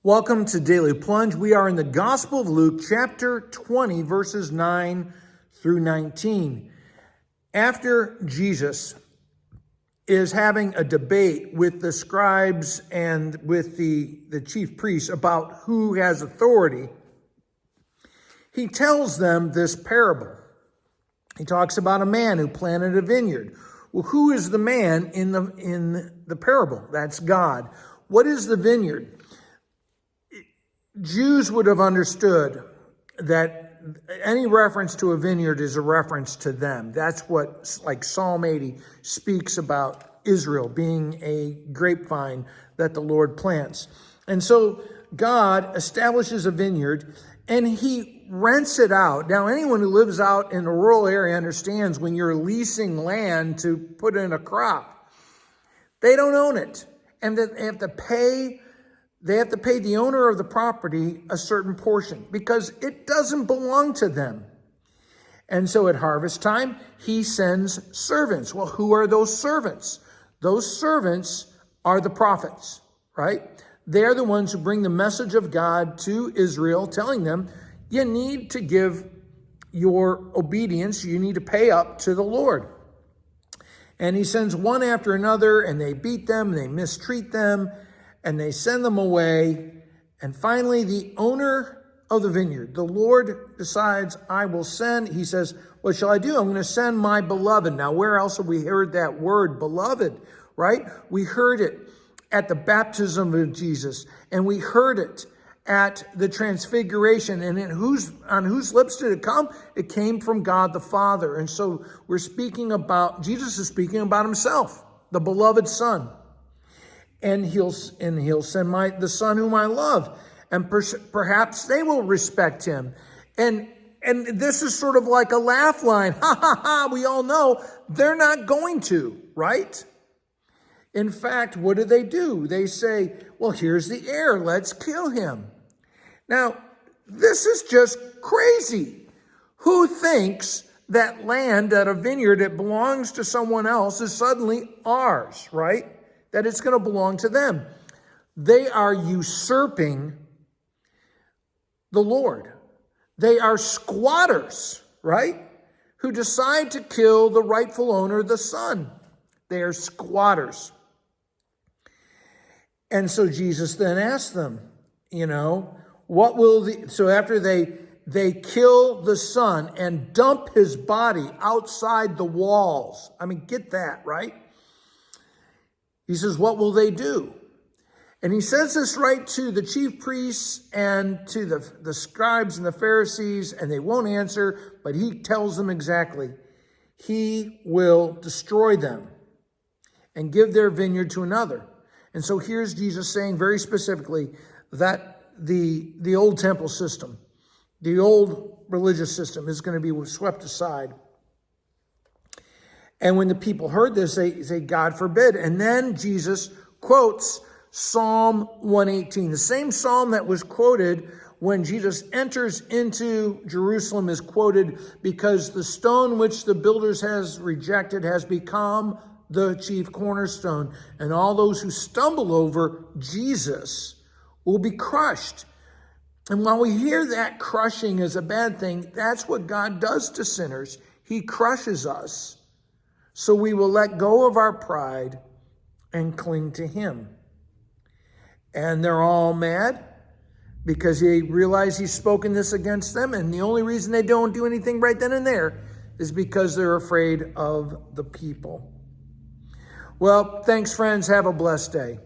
Welcome to Daily Plunge. We are in the Gospel of Luke, chapter 20, verses 9 through 19. After Jesus is having a debate with the scribes and with the chief priests about who has authority, he tells them this parable. He talks about a man who planted a vineyard. Well, who is the man in the parable? That's God. What is the vineyard? Jews would have understood that any reference to a vineyard is a reference to them. That's what, like Psalm 80 speaks about Israel being a grapevine that the Lord plants. And so God establishes a vineyard and he rents it out. Now, anyone who lives out in a rural area understands when you're leasing land to put in a crop, they don't own it. And they have to pay the owner of the property a certain portion because it doesn't belong to them. And so at harvest time, he sends servants. Well, who are those servants? Those servants are the prophets, right? They're the ones who bring the message of God to Israel, telling them, you need to give your obedience. You need to pay up to the Lord. And he sends one after another, and they beat them, they mistreat them, and they send them away. And finally, the owner of the vineyard, the Lord decides, I will send. He says, what shall I do? I'm going to send my beloved. Now, where else have we heard that word, beloved, right? We heard it at the baptism of Jesus, and we heard it at the transfiguration. And on whose lips did it come? It came from God the Father. And so Jesus is speaking about himself, the beloved Son. And he'll send the Son whom I love. And perhaps they will respect him. And this is sort of like a laugh line. Ha, ha, ha. We all know they're not going to, right? In fact, what do? They say, well, here's the heir. Let's kill him. Now, this is just crazy. Who thinks that land, that a vineyard that belongs to someone else is suddenly ours, right? That it's going to belong to them. They are usurping the Lord. They are squatters, right? Who decide to kill the rightful owner, the Son. They are squatters. And so Jesus then asks them, so after they kill the Son and dump his body outside the walls. I mean, get that, right? He says, what will they do? And he says this right to the chief priests and to the scribes and the Pharisees, and they won't answer, but he tells them exactly. He will destroy them and give their vineyard to another. And so here's Jesus saying very specifically that the old temple system, the old religious system is going to be swept aside. And when the people heard this, they say, God forbid. And then Jesus quotes Psalm 118. The same psalm that was quoted when Jesus enters into Jerusalem is quoted because the stone which the builders has rejected has become the chief cornerstone. And all those who stumble over Jesus will be crushed. And while we hear that crushing is a bad thing, that's what God does to sinners. He crushes us. So we will let go of our pride and cling to him. And they're all mad because they realize he's spoken this against them. And the only reason they don't do anything right then and there is because they're afraid of the people. Well, thanks, friends. Have a blessed day.